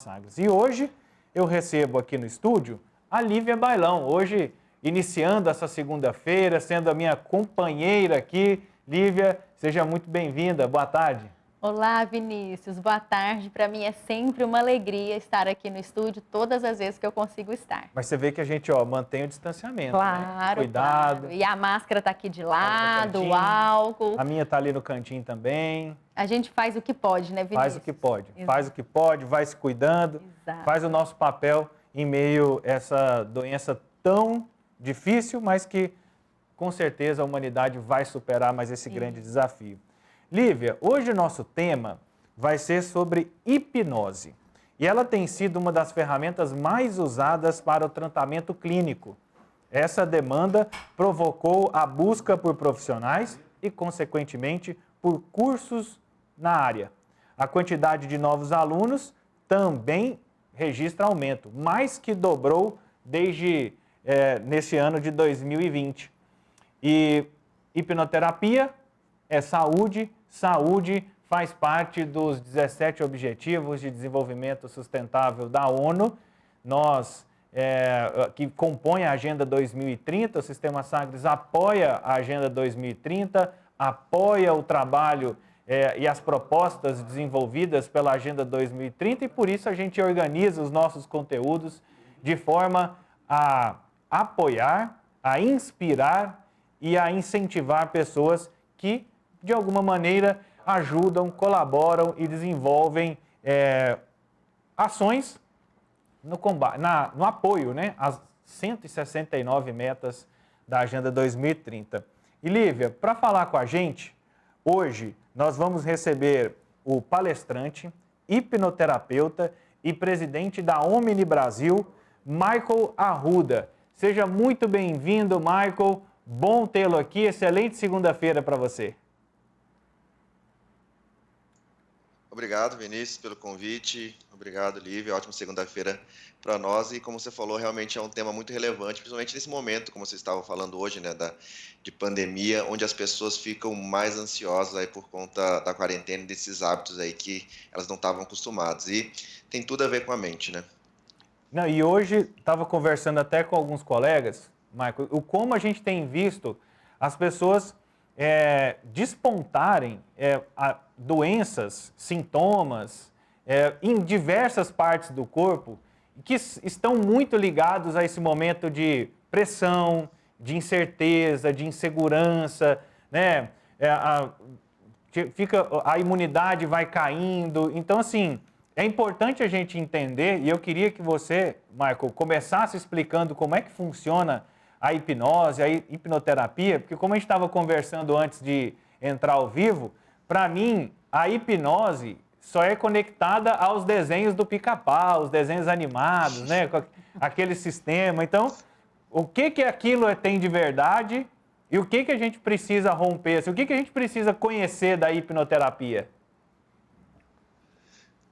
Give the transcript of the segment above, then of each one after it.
Sagres. E hoje eu recebo aqui no estúdio a Lívia Bailão. Hoje, iniciando essa segunda-feira, sendo a minha companheira aqui. Lívia, seja muito bem-vinda. Boa tarde. Olá, Vinícius. Boa tarde. Para mim é sempre uma alegria estar aqui no estúdio todas as vezes que eu consigo estar. Mas você vê que a gente mantém o distanciamento, né? Claro, Cuidado. claro. E a máscara está aqui de Tá ali no lado, o cantinho. álcool. A minha tá ali no cantinho também. A gente faz o que pode, né, Vinícius? Faz o que pode. Exato. Faz o que pode, vai se cuidando. Exato. Faz o nosso papel em meio a essa doença tão difícil, mas que com certeza a humanidade vai superar mais esse grande desafio. Lívia, hoje o nosso tema vai ser sobre hipnose. E ela tem sido uma das ferramentas mais usadas para o tratamento clínico. Essa demanda provocou a busca por profissionais e, consequentemente, por cursos na área. A quantidade de novos alunos também registra aumento, mais que dobrou desde nesse ano de 2020. E hipnoterapia é saúde, saúde faz parte dos 17 Objetivos de Desenvolvimento Sustentável da ONU. Nós, que compõe a Agenda 2030, o Sistema Sagres apoia a Agenda 2030, apoia o trabalho e as propostas desenvolvidas pela Agenda 2030 e por isso a gente organiza os nossos conteúdos de forma a apoiar, a inspirar e a incentivar pessoas que, de alguma maneira, ajudam, colaboram e desenvolvem ações no combate, no apoio, né, às 169 metas da Agenda 2030. E Lívia, para falar com a gente, hoje nós vamos receber o palestrante, hipnoterapeuta e presidente da Omni Brasil, Michael Arruda. Seja muito bem-vindo, Michael. Bom tê-lo aqui. Excelente segunda-feira para você. Obrigado, Vinícius, pelo convite. Obrigado, Lívia. Ótima segunda-feira para nós. E como você falou, realmente é um tema muito relevante, principalmente nesse momento, como vocês estavam falando hoje, né, de pandemia, onde as pessoas ficam mais ansiosas aí por conta da quarentena e desses hábitos aí que elas não estavam acostumadas. E tem tudo a ver com a mente, né? Não, e hoje estava conversando até com alguns colegas, Michael, o como a gente tem visto as pessoas despontarem doenças, sintomas em diversas partes do corpo que estão muito ligados a esse momento de pressão, de incerteza, de insegurança, né? A imunidade vai caindo. Então, assim, é importante a gente entender, e eu queria que você, Michael, começasse explicando como é que funciona a hipnose, a hipnoterapia, porque como a gente estava conversando antes de entrar ao vivo, para mim, a hipnose só é conectada aos desenhos do Pica-Pau, os desenhos animados, né? Com aquele sistema. Então, o que aquilo tem de verdade e o que a gente precisa romper? Assim, o que a gente precisa conhecer da hipnoterapia?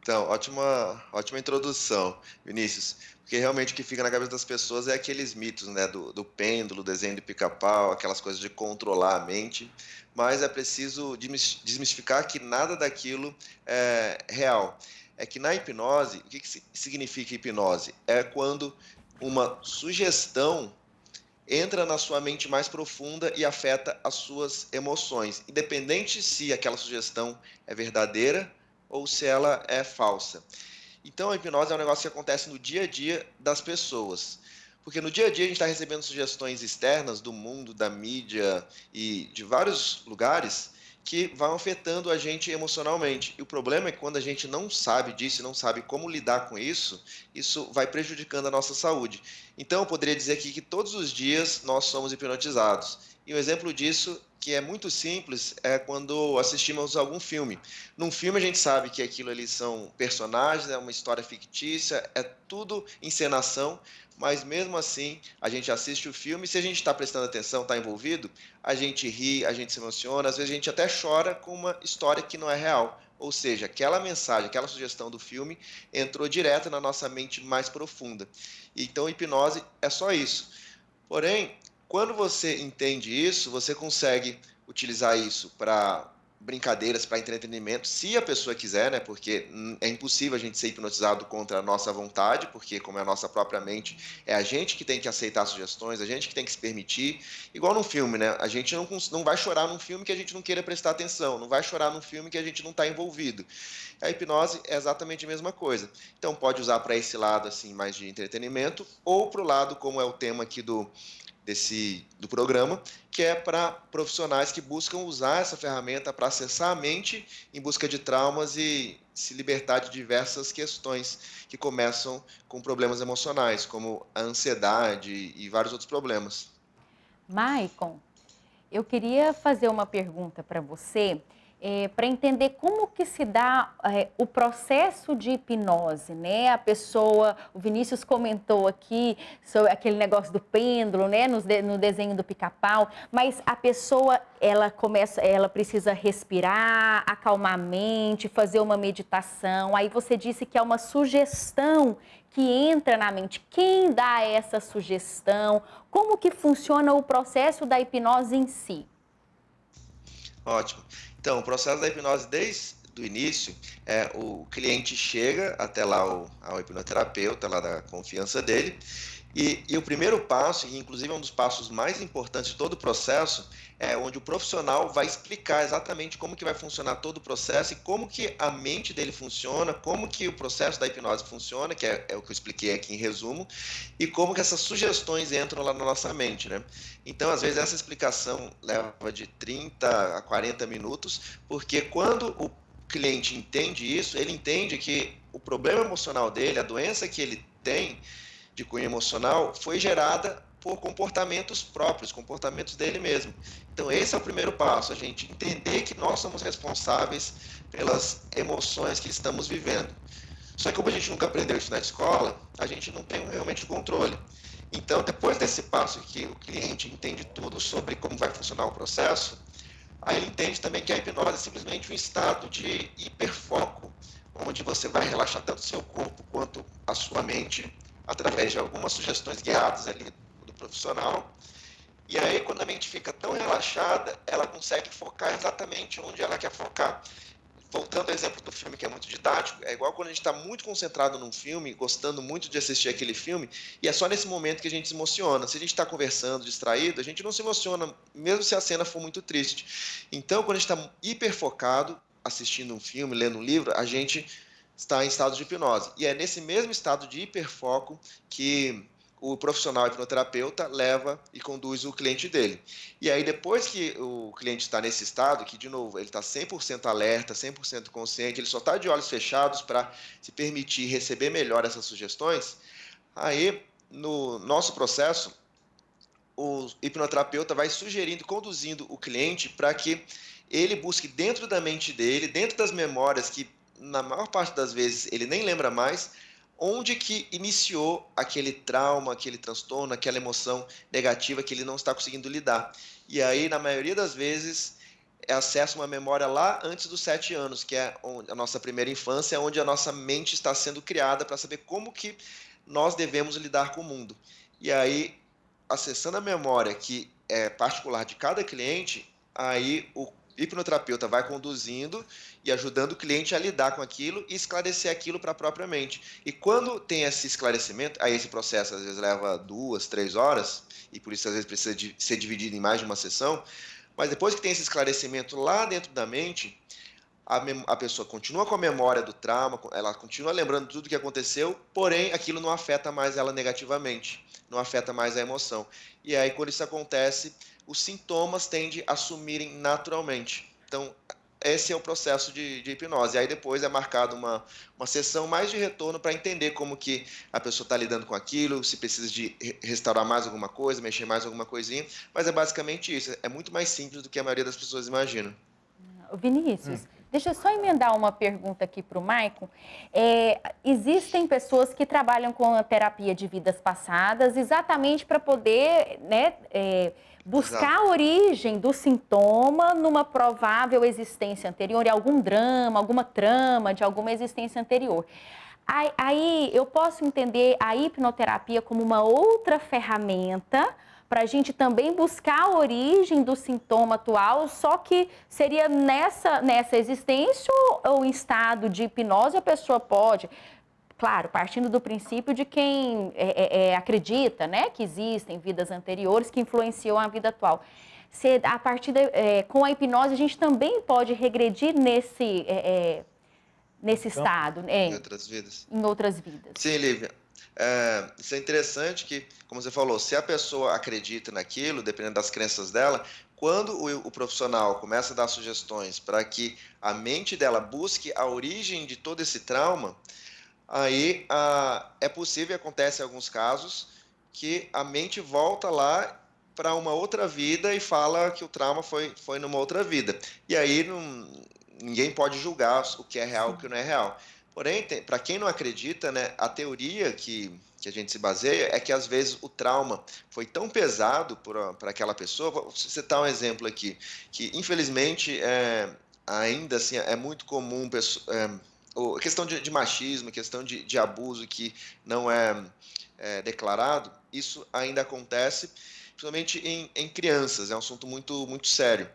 Então, ótima introdução, Vinícius, porque realmente o que fica na cabeça das pessoas é aqueles mitos, né, do pêndulo, desenho do pica-pau, aquelas coisas de controlar a mente, mas é preciso desmistificar que nada daquilo é real. É que na hipnose, o que significa hipnose? É quando uma sugestão entra na sua mente mais profunda e afeta as suas emoções, independente se aquela sugestão é verdadeira ou se ela é falsa. Então, a hipnose é um negócio que acontece no dia a dia das pessoas. Porque no dia a dia a gente está recebendo sugestões externas do mundo, da mídia e de vários lugares que vão afetando a gente emocionalmente. E o problema é que quando a gente não sabe disso e não sabe como lidar com isso, isso vai prejudicando a nossa saúde. Então, eu poderia dizer aqui que todos os dias nós somos hipnotizados. E um exemplo disso, que é muito simples, é quando assistimos algum filme. Num filme a gente sabe que aquilo ali são personagens, é uma história fictícia, é tudo encenação, mas mesmo assim a gente assiste o filme e se a gente está prestando atenção, está envolvido, a gente ri, a gente se emociona, às vezes a gente até chora com uma história que não é real. Ou seja, aquela mensagem, aquela sugestão do filme entrou direto na nossa mente mais profunda. Então, hipnose é só isso. Porém, quando você entende isso, você consegue utilizar isso para brincadeiras para entretenimento, se a pessoa quiser, né? Porque é impossível a gente ser hipnotizado contra a nossa vontade, porque como é a nossa própria mente, é a gente que tem que aceitar sugestões, a gente que tem que se permitir. Igual num filme, né? A gente não vai chorar num filme que a gente não queira prestar atenção, não vai chorar num filme que a gente não está envolvido. A hipnose é exatamente a mesma coisa. Então pode usar para esse lado assim mais de entretenimento ou para o lado, como é o tema aqui do programa, que é para profissionais que buscam usar essa ferramenta para acessar a mente em busca de traumas e se libertar de diversas questões que começam com problemas emocionais, como a ansiedade e vários outros problemas. Maicon, eu queria fazer uma pergunta para você, para entender como que se dá o processo de hipnose, né? A pessoa, o Vinícius comentou aqui sobre aquele negócio do pêndulo, né? No desenho do Pica-Pau, mas a pessoa, ela precisa respirar, acalmar a mente, fazer uma meditação. Aí você disse que é uma sugestão que entra na mente. Quem dá essa sugestão? Como que funciona o processo da hipnose em si? Ótimo. Então, o processo da hipnose desde o início, o cliente chega até lá ao hipnoterapeuta, lá da confiança dele, e o primeiro passo, e inclusive é um dos passos mais importantes de todo o processo, é onde o profissional vai explicar exatamente como que vai funcionar todo o processo e como que a mente dele funciona, como que o processo da hipnose funciona, que é o que eu expliquei aqui em resumo, e como que essas sugestões entram lá na nossa mente, né? Então, às vezes, essa explicação leva de 30 a 40 minutos, porque quando o cliente entende isso, ele entende que o problema emocional dele, a doença que ele tem de cunho emocional, foi gerada por comportamentos próprios, comportamentos dele mesmo. Então, esse é o primeiro passo, a gente entender que nós somos responsáveis pelas emoções que estamos vivendo. Só que como a gente nunca aprendeu isso na escola, a gente não tem realmente o controle. Então, depois desse passo que o cliente entende tudo sobre como vai funcionar o processo, aí ele entende também que a hipnose é simplesmente um estado de hiperfoco, onde você vai relaxar tanto o seu corpo quanto a sua mente, através de algumas sugestões guiadas ali do profissional. E aí, quando a mente fica tão relaxada, ela consegue focar exatamente onde ela quer focar. Voltando ao exemplo do filme, que é muito didático, é igual quando a gente está muito concentrado num filme, gostando muito de assistir aquele filme, e é só nesse momento que a gente se emociona. Se a gente está conversando, distraído, a gente não se emociona, mesmo se a cena for muito triste. Então, quando a gente está hiperfocado, assistindo um filme, lendo um livro, a gente está em estado de hipnose. E é nesse mesmo estado de hiperfoco que o profissional hipnoterapeuta leva e conduz o cliente dele. E aí, depois que o cliente está nesse estado, que, de novo, ele está 100% alerta, 100% consciente, ele só está de olhos fechados para se permitir receber melhor essas sugestões, aí, no nosso processo, o hipnoterapeuta vai sugerindo, conduzindo o cliente para que ele busque dentro da mente dele, dentro das memórias que, na maior parte das vezes, ele nem lembra mais, onde que iniciou aquele trauma, aquele transtorno, aquela emoção negativa que ele não está conseguindo lidar. E aí, na maioria das vezes, acessa uma memória lá antes dos 7 anos, que é a nossa primeira infância, onde a nossa mente está sendo criada para saber como que nós devemos lidar com o mundo. E aí, acessando a memória que é particular de cada cliente, aí o hipnoterapeuta vai conduzindo e ajudando o cliente a lidar com aquilo e esclarecer aquilo para a própria mente. E quando tem esse esclarecimento, aí esse processo às vezes leva 2, 3 horas, e por isso às vezes precisa ser dividido em mais de uma sessão, mas depois que tem esse esclarecimento lá dentro da mente, a pessoa continua com a memória do trauma, ela continua lembrando tudo o que aconteceu, porém aquilo não afeta mais ela negativamente, não afeta mais a emoção. E aí, quando isso acontece, os sintomas tendem a sumirem naturalmente. Então, esse é o processo de hipnose. E aí depois é marcada uma sessão mais de retorno para entender como que a pessoa está lidando com aquilo, se precisa de restaurar mais alguma coisa, mexer mais alguma coisinha, mas é basicamente isso. É muito mais simples do que a maioria das pessoas imaginam. Vinícius, deixa eu só emendar uma pergunta aqui para o Maicon. Existem pessoas que trabalham com a terapia de vidas passadas exatamente para poder, né, buscar a origem do sintoma numa provável existência anterior, em algum drama, alguma trama de alguma existência anterior. Aí eu posso entender a hipnoterapia como uma outra ferramenta para a gente também buscar a origem do sintoma atual, só que seria nessa existência ou em estado de hipnose a pessoa pode, claro, partindo do princípio de quem acredita, né, que existem vidas anteriores que influenciam a vida atual. A partir com a hipnose a gente também pode regredir nesse Então, estado, Em outras vidas. em outras vidas. Sim, Lívia. Isso é interessante que, como você falou, se a pessoa acredita naquilo, dependendo das crenças dela, quando o profissional começa a dar sugestões para que a mente dela busque a origem de todo esse trauma, aí é possível, acontece em alguns casos, que a mente volta lá para uma outra vida e fala que o trauma foi numa outra vida. E aí ninguém pode julgar o que é real e o que não é real. Porém, para quem não acredita, né, a teoria que a gente se baseia é que às vezes o trauma foi tão pesado para aquela pessoa. Vou citar um exemplo aqui, que infelizmente ainda assim é muito comum a questão de machismo, a questão de abuso que não é declarado, isso ainda acontece, principalmente em crianças, é um assunto muito, muito sério.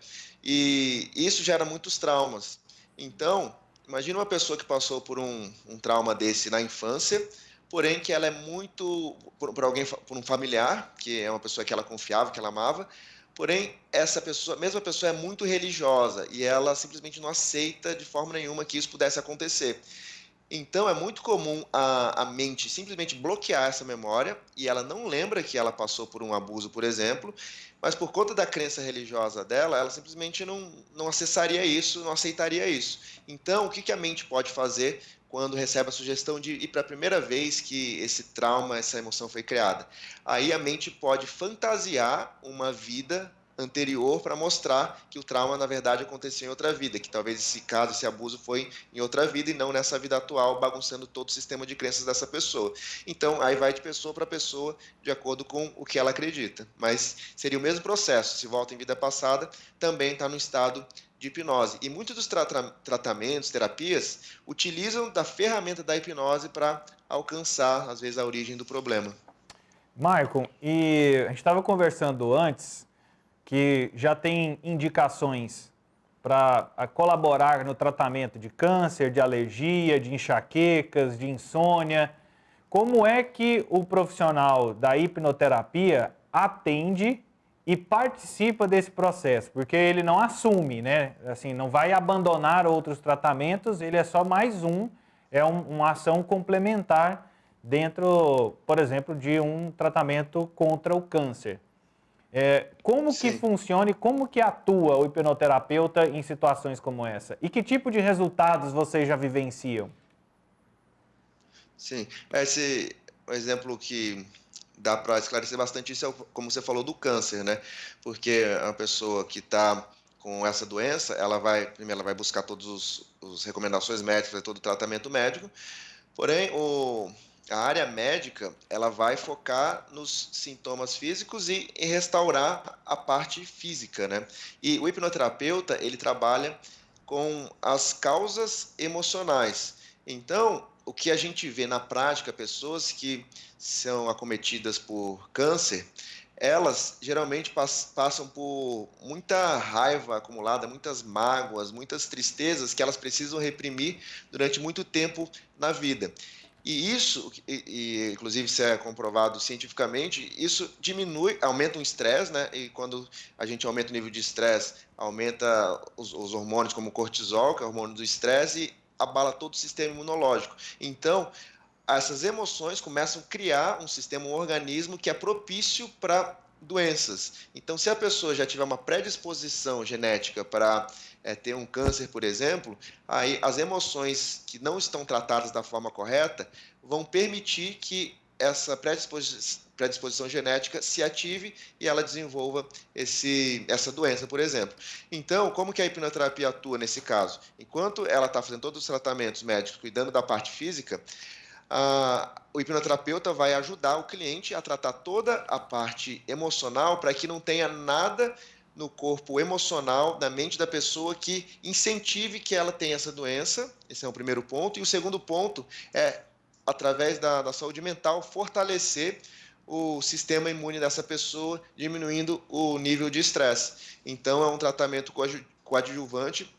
E isso gera muitos traumas. Então, imagina uma pessoa que passou por um trauma desse na infância, porém que ela é muito, por um familiar, que é uma pessoa que ela confiava, que ela amava, porém essa pessoa, mesma pessoa é muito religiosa e ela simplesmente não aceita de forma nenhuma que isso pudesse acontecer. Então é muito comum a mente simplesmente bloquear essa memória e ela não lembra que ela passou por um abuso, por exemplo, mas por conta da crença religiosa dela, ela simplesmente não acessaria isso, não aceitaria isso. Então, o que a mente pode fazer quando recebe a sugestão de ir para a primeira vez que esse trauma, essa emoção foi criada? Aí a mente pode fantasiar uma vida anterior para mostrar que o trauma, na verdade, aconteceu em outra vida, que talvez esse caso, esse abuso foi em outra vida e não nessa vida atual, bagunçando todo o sistema de crenças dessa pessoa. Então, aí vai de pessoa para pessoa, de acordo com o que ela acredita. Mas seria o mesmo processo, se volta em vida passada, também está no estado de hipnose. E muitos dos tratamentos, terapias, utilizam da ferramenta da hipnose para alcançar, às vezes, a origem do problema. Maicon, e a gente estava conversando antes que já tem indicações para colaborar no tratamento de câncer, de alergia, de enxaquecas, de insônia. Como é que o profissional da hipnoterapia atende e participa desse processo? Porque ele não assume, né? Assim, não vai abandonar outros tratamentos, ele é só mais uma ação complementar dentro, por exemplo, de um tratamento contra o câncer. Como que Sim. funciona e como que atua o hipnoterapeuta em situações como essa? E que tipo de resultados vocês já vivenciam? Sim, esse exemplo que dá para esclarecer bastante isso é como você falou do câncer, né? Porque a pessoa que está com essa doença, primeiro ela vai buscar todos os recomendações médicas, todo o tratamento médico, porém a área médica ela vai focar nos sintomas físicos e em restaurar a parte física, né? E o hipnoterapeuta ele trabalha com as causas emocionais. Então, o que a gente vê na prática, pessoas que são acometidas por câncer, elas geralmente passam por muita raiva acumulada, muitas mágoas, muitas tristezas que elas precisam reprimir durante muito tempo na vida. E isso, inclusive isso é comprovado cientificamente, isso aumenta o estresse, né? E quando a gente aumenta o nível de estresse, aumenta os hormônios como o cortisol, que é o hormônio do estresse, e abala todo o sistema imunológico. Então, essas emoções começam a criar um sistema, um organismo que é propício para doenças. Então, se a pessoa já tiver uma predisposição genética para ter um câncer, por exemplo, aí as emoções que não estão tratadas da forma correta vão permitir que essa predisposição genética se ative e ela desenvolva essa doença, por exemplo. Então, como que a hipnoterapia atua nesse caso? Enquanto ela está fazendo todos os tratamentos médicos, cuidando da parte física, o hipnoterapeuta vai ajudar o cliente a tratar toda a parte emocional para que não tenha nada no corpo emocional, na mente da pessoa que incentive que ela tenha essa doença. Esse é o primeiro ponto. E o segundo ponto é através da saúde mental, fortalecer o sistema imune dessa pessoa, diminuindo o nível de estresse. Então, é um tratamento coadjuvante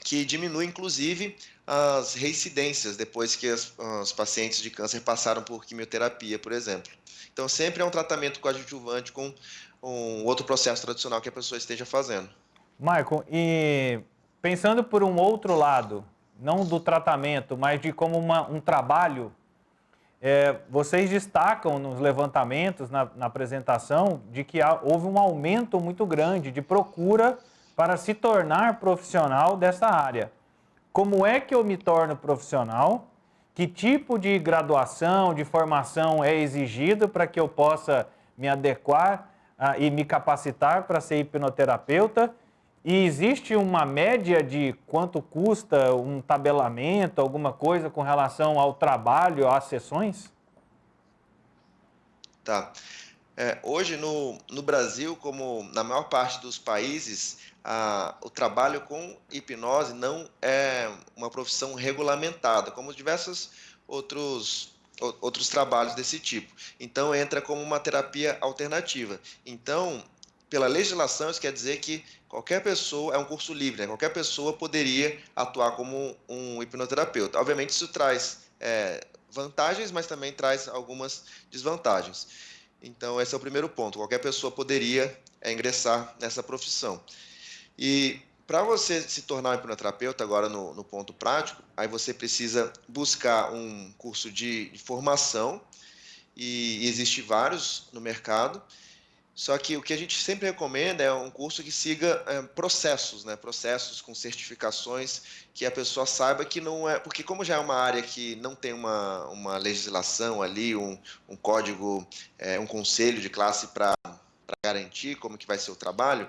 que diminui, inclusive, as reincidências depois que os pacientes de câncer passaram por quimioterapia, por exemplo. Então, sempre é um tratamento coadjuvante com um outro processo tradicional que a pessoa esteja fazendo. Maicon, e pensando por um outro lado, não do tratamento, mas de como um trabalho, vocês destacam nos levantamentos, na apresentação, de que houve um aumento muito grande de procura para se tornar profissional dessa área. Como é que eu me torno profissional? Que tipo de graduação, de formação é exigido para que eu possa me adequar e me capacitar para ser hipnoterapeuta? E existe uma média de quanto custa um tabelamento, alguma coisa com relação ao trabalho, às sessões? Tá. Hoje, no Brasil, como na maior parte dos países, o trabalho com hipnose não é uma profissão regulamentada, como diversos outros trabalhos desse tipo. Então, entra como uma terapia alternativa. Então, pela legislação, isso quer dizer que qualquer pessoa, é um curso livre, né? Qualquer pessoa poderia atuar como um hipnoterapeuta. Obviamente, isso traz vantagens, mas também traz algumas desvantagens. Então, esse é o primeiro ponto. Qualquer pessoa poderia ingressar nessa profissão. E para você se tornar um hipnoterapeuta, agora no ponto prático, aí você precisa buscar um curso de formação, e existe vários no mercado. Só que o que a gente sempre recomenda é um curso que siga processos, né? Processos com certificações, que a pessoa saiba que não é... Porque como já é uma área que não tem uma legislação ali, um código, um conselho de classe para garantir como que vai ser o trabalho,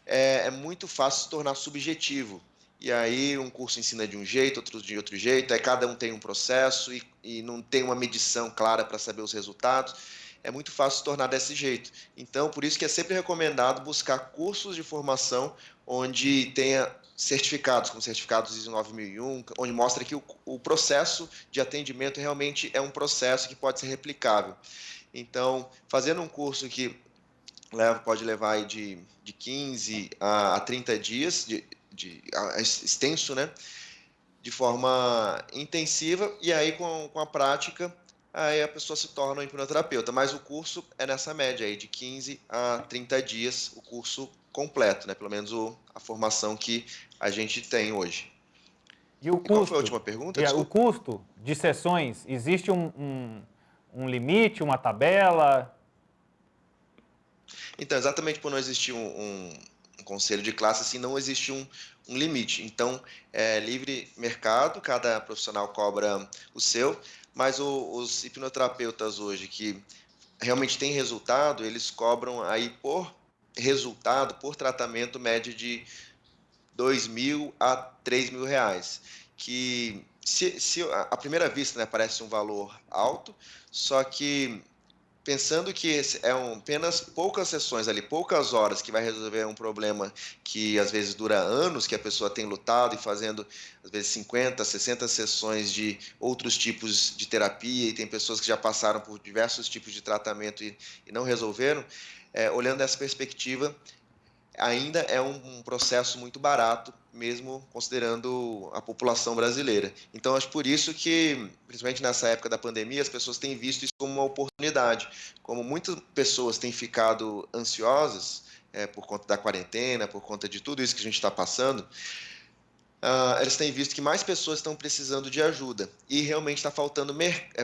é muito fácil se tornar subjetivo. E aí um curso ensina de um jeito, outro de outro jeito, aí cada um tem um processo e não tem uma medição clara para saber os resultados. É muito fácil se tornar desse jeito. Então, por isso que é sempre recomendado buscar cursos de formação onde tenha certificados, como certificados ISO 9001, onde mostra que o processo de atendimento realmente é um processo que pode ser replicável. Então, fazendo um curso que pode levar aí de 15 a 30 dias, extenso, né? De forma intensiva, e aí com a prática, aí a pessoa se torna um hipnoterapeuta. Mas o curso é nessa média aí, de 15 a 30 dias, o curso completo, né? Pelo menos a formação que a gente tem hoje. E o E qual foi a custo? última pergunta? O Desculpa. custo de sessões, existe um limite, uma tabela? Então, exatamente por não existir um conselho de classe, assim, não existe um limite. Então, é livre mercado, cada profissional cobra o seu, mas os hipnoterapeutas hoje que realmente têm resultado, eles cobram aí por resultado, por tratamento, média de 2.000 a 3.000 reais, que se à primeira vista, né, parece um valor alto, só que pensando que apenas poucas sessões ali, poucas horas, que vai resolver um problema que às vezes dura anos, que a pessoa tem lutado e fazendo às vezes 50, 60 sessões de outros tipos de terapia, e tem pessoas que já passaram por diversos tipos de tratamento e não resolveram. Olhando essa perspectiva, ainda é um processo muito barato, mesmo considerando a população brasileira. Então, acho por isso que, principalmente nessa época da pandemia, as pessoas têm visto isso como uma oportunidade. Como muitas pessoas têm ficado ansiosas por conta da quarentena, por conta de tudo isso que a gente está passando, eles têm visto que mais pessoas estão precisando de ajuda, e realmente está faltando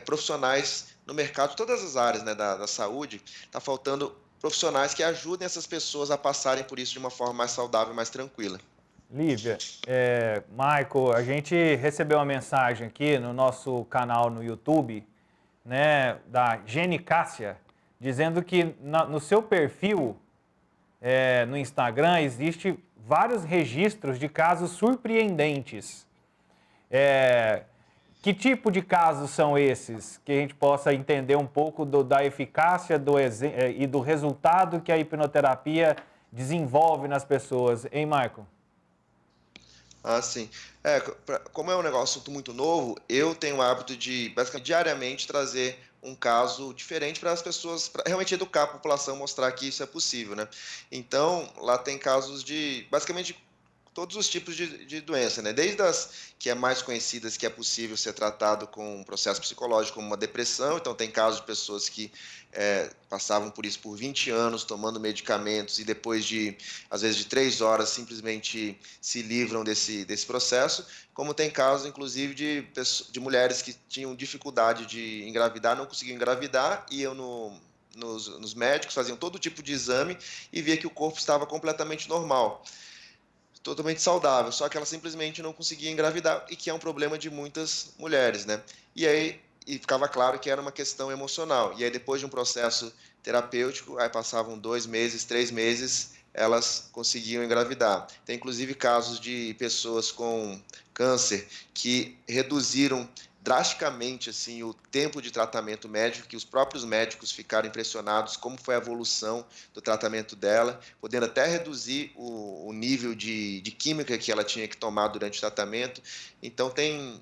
profissionais no mercado, todas as áreas, né, da saúde, está faltando profissionais que ajudem essas pessoas a passarem por isso de uma forma mais saudável e mais tranquila. Lívia, Michael, a gente recebeu uma mensagem aqui no nosso canal no YouTube, né, da Gene Cássia, dizendo que no seu perfil no Instagram existe vários registros de casos surpreendentes. Que tipo de casos são esses? Que a gente possa entender um pouco da eficácia e do resultado que a hipnoterapia desenvolve nas pessoas, hein, Michael? Ah, sim. Como é um assunto muito novo, eu tenho o hábito de, basicamente, diariamente trazer um caso diferente para as pessoas, para realmente educar a população, mostrar que isso é possível, né? Então, lá tem casos de, basicamente, todos os tipos de doença, né? Desde as que é mais conhecidas, que é possível ser tratado com um processo psicológico, como uma depressão. Então, tem casos de pessoas que passavam por isso por 20 anos, tomando medicamentos, e depois de, às vezes, de 3 horas, simplesmente se livram desse processo. Como tem casos, inclusive, de mulheres que tinham dificuldade de engravidar, não conseguiam engravidar, iam nos médicos, faziam todo tipo de exame e via que o corpo estava completamente normal, totalmente saudável, só que ela simplesmente não conseguia engravidar, e que é um problema de muitas mulheres, né? E ficava claro que era uma questão emocional. E aí, depois de um processo terapêutico, aí passavam 2 meses, 3 meses, elas conseguiam engravidar. Tem inclusive casos de pessoas com câncer que reduziram drasticamente assim o tempo de tratamento médico, que os próprios médicos ficaram impressionados como foi a evolução do tratamento dela, podendo até reduzir o nível de química que ela tinha que tomar durante o tratamento. Então, tem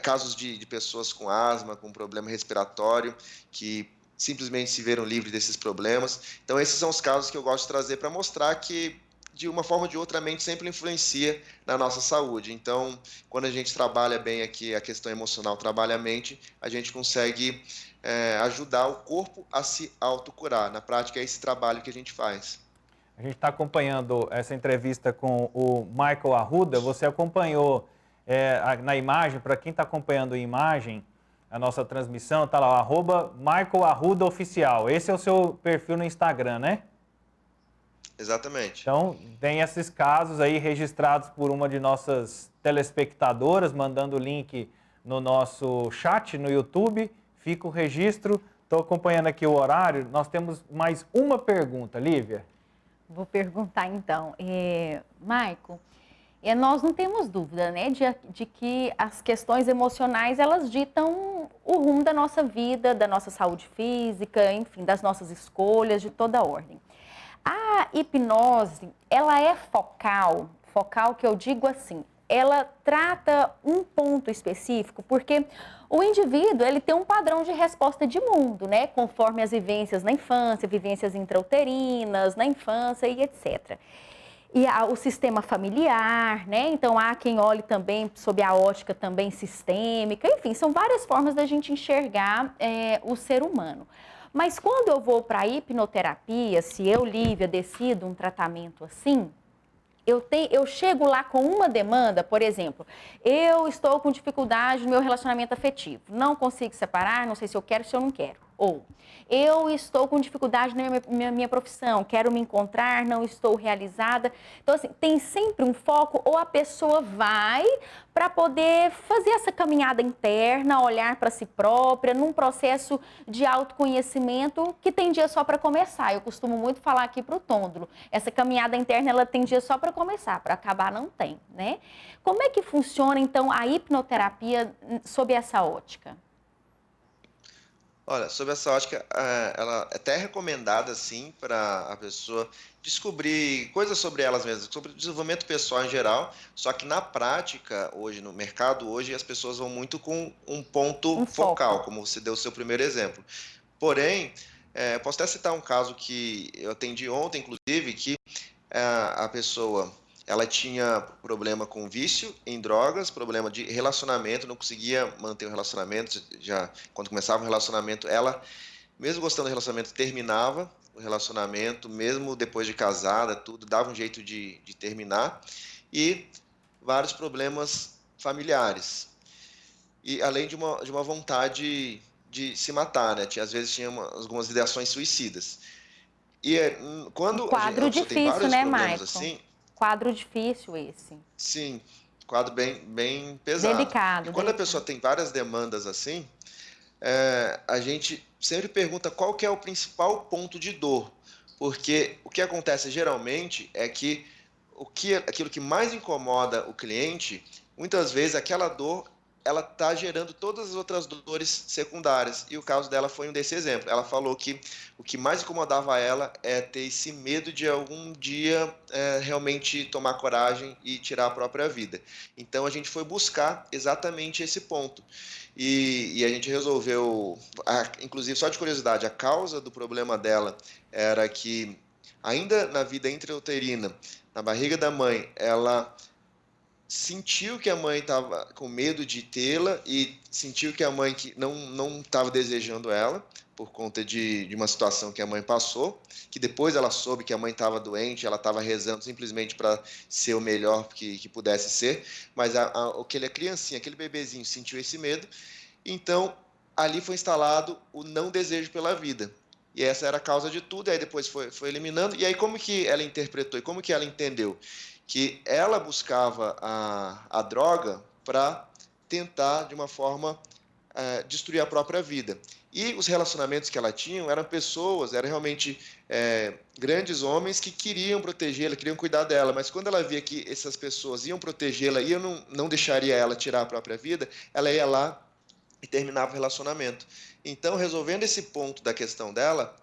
casos de pessoas com asma, com problema respiratório, que simplesmente se viram livres desses problemas. Então, esses são os casos que eu gosto de trazer para mostrar que, de uma forma ou de outra, a mente sempre influencia na nossa saúde. Então, quando a gente trabalha bem aqui a questão emocional, trabalha a mente, a gente consegue ajudar o corpo a se autocurar. Na prática, é esse trabalho que a gente faz. A gente está acompanhando essa entrevista com o Michael Arruda. Você acompanhou na imagem, para quem está acompanhando a imagem, a nossa transmissão, está lá, Michael Arruda Oficial. Esse é o seu perfil no Instagram, né? Exatamente. Então, tem esses casos aí registrados por uma de nossas telespectadoras, mandando o link no nosso chat no YouTube. Fica o registro. Estou acompanhando aqui o horário. Nós temos mais uma pergunta, Lívia. Vou perguntar então, Maico, nós não temos dúvida, né, de que as questões emocionais, elas ditam o rumo da nossa vida, da nossa saúde física, enfim, das nossas escolhas, de toda a ordem. A hipnose, ela é focal que eu digo assim, ela trata um ponto específico, porque o indivíduo, ele tem um padrão de resposta de mundo, né? Conforme as vivências na infância, vivências intrauterinas, na infância e etc. E o sistema familiar, né? Então, há quem olhe também sob a ótica também sistêmica, enfim, são várias formas da gente enxergar o ser humano. Mas quando eu vou para a hipnoterapia, se eu, Lívia, decido um tratamento assim, eu chego lá com uma demanda, por exemplo, eu estou com dificuldade no meu relacionamento afetivo, não consigo separar, não sei se eu quero, se eu não quero. Ou, eu estou com dificuldade na minha profissão, quero me encontrar, não estou realizada. Então, assim, tem sempre um foco, ou a pessoa vai para poder fazer essa caminhada interna, olhar para si própria, num processo de autoconhecimento que tem dia só para começar. Eu costumo muito falar aqui para o Tôndolo, essa caminhada interna, ela tem dia só para começar, para acabar não tem, né? Como é que funciona, então, a hipnoterapia sob essa ótica? Olha, sobre essa ótica, ela é até recomendada, sim, para a pessoa descobrir coisas sobre elas mesmas, sobre o desenvolvimento pessoal em geral, só que na prática, hoje, no mercado, hoje, as pessoas vão muito com um ponto Um focal, foco. como você deu o seu primeiro exemplo. Porém, eu posso até citar um caso que eu atendi ontem, inclusive, que a pessoa, ela tinha problema com vício em drogas, problema de relacionamento, não conseguia manter o relacionamento. Já quando começava o relacionamento, ela, mesmo gostando do relacionamento, terminava o relacionamento, mesmo depois de casada, tudo, dava um jeito de terminar. E vários problemas familiares. E além de uma vontade de se matar, né? Às vezes tinha algumas ideações suicidas. E Um quando a quadro pessoa tem difícil, vários né, problemas Maico? assim, Quadro difícil esse. sim, quadro bem, bem pesado. E Delicado, quando a pessoa delicado. tem várias demandas assim, a gente sempre pergunta qual que é o principal ponto de dor. Porque o que acontece geralmente é que aquilo que mais incomoda o cliente, muitas vezes aquela dor ela está gerando todas as outras dores secundárias. E o caso dela foi um desse exemplo. Ela falou que o que mais incomodava ela é ter esse medo de algum dia realmente tomar coragem e tirar a própria vida. Então a gente foi buscar exatamente esse ponto. E a gente resolveu, inclusive só de curiosidade, a causa do problema dela era que ainda na vida intrauterina, na barriga da mãe, ela sentiu que a mãe estava com medo de tê-la e sentiu que a mãe que não estava desejando ela por conta de uma situação que a mãe passou, que depois ela soube que a mãe estava doente, ela estava rezando simplesmente para ser o melhor que pudesse ser, mas aquela criancinha, aquele bebezinho sentiu esse medo, então ali foi instalado o não desejo pela vida. E essa era a causa de tudo, e aí depois foi eliminando, e aí como que ela interpretou, e como que ela entendeu? Que ela buscava a droga para tentar, de uma forma, destruir a própria vida. E os relacionamentos que ela tinha eram pessoas, eram realmente grandes homens que queriam protegê-la, queriam cuidar dela, mas quando ela via que essas pessoas iam protegê-la e eu não deixaria ela tirar a própria vida, ela ia lá e terminava o relacionamento. Então, resolvendo esse ponto da questão dela,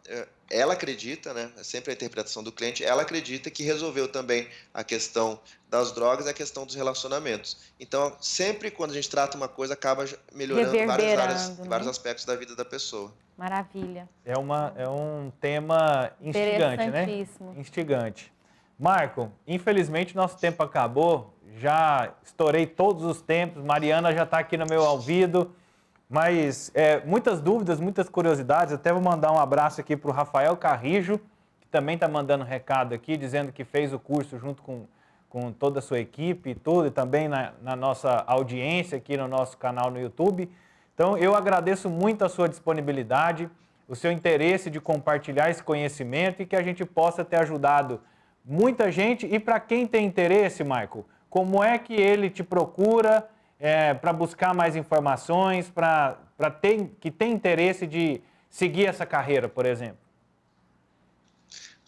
ela acredita, né, é sempre a interpretação do cliente, ela acredita que resolveu também a questão das drogas e a questão dos relacionamentos. Então, sempre quando a gente trata uma coisa, acaba melhorando em várias áreas, em vários aspectos da vida da pessoa. Maravilha. É um tema instigante, né? Interessantíssimo. Instigante. Marco, infelizmente nosso tempo acabou, já estourei todos os tempos, Mariana já está aqui no meu ouvido, mas muitas dúvidas, muitas curiosidades, até vou mandar um abraço aqui para o Rafael Carrijo, que também está mandando recado aqui, dizendo que fez o curso junto com toda a sua equipe e tudo, e também na nossa audiência aqui no nosso canal no YouTube. Então, eu agradeço muito a sua disponibilidade, o seu interesse de compartilhar esse conhecimento e que a gente possa ter ajudado muita gente. E para quem tem interesse, Michael, como é que ele te procura para buscar mais informações, que tem interesse de seguir essa carreira, por exemplo?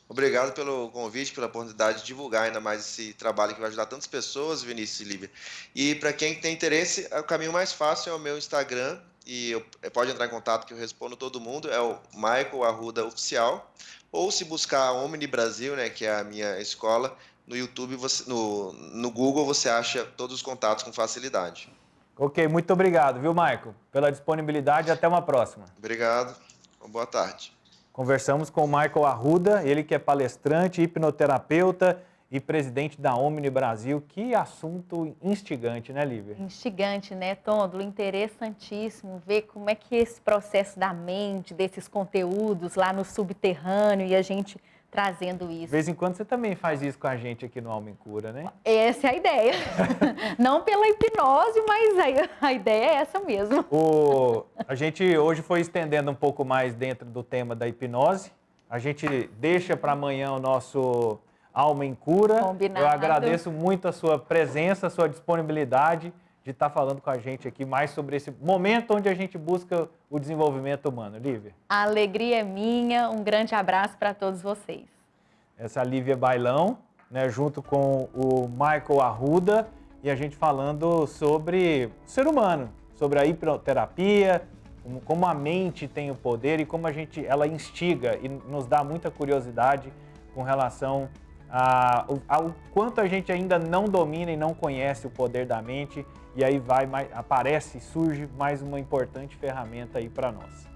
Obrigado pelo convite, pela oportunidade de divulgar ainda mais esse trabalho que vai ajudar tantas pessoas, Vinícius e Lívia. E para quem tem interesse, o caminho mais fácil é o meu Instagram, e pode entrar em contato que eu respondo todo mundo, é o Michael Arruda Oficial, ou se buscar a Omni Brasil, né, que é a minha escola, no YouTube, no Google você acha todos os contatos com facilidade. Ok, muito obrigado, viu, Michael, pela disponibilidade e até uma próxima. Obrigado, boa tarde. Conversamos com o Michael Arruda, ele que é palestrante, hipnoterapeuta e presidente da Omni Brasil. Que assunto instigante, né, Lívia? Instigante, né, Tôndolo? Interessantíssimo ver como é que esse processo da mente, desses conteúdos lá no subterrâneo e a gente trazendo isso. De vez em quando você também faz isso com a gente aqui no Alma em Cura, né? Essa é a ideia. Não pela hipnose, mas a ideia é essa mesmo. A gente hoje foi estendendo um pouco mais dentro do tema da hipnose. A gente deixa para amanhã o nosso Alma em Cura. Combinado. Eu agradeço muito a sua presença, a sua disponibilidade de estar falando com a gente aqui mais sobre esse momento onde a gente busca o desenvolvimento humano. Lívia? A alegria é minha. Um grande abraço para todos vocês. Essa é a Lívia Bailão, né, junto com o Michael Arruda, e a gente falando sobre o ser humano, sobre a hipnoterapia, como a mente tem o poder e como ela instiga e nos dá muita curiosidade com relação ao quanto a gente ainda não domina e não conhece o poder da mente, e aí aparece, surge mais uma importante ferramenta aí para nós.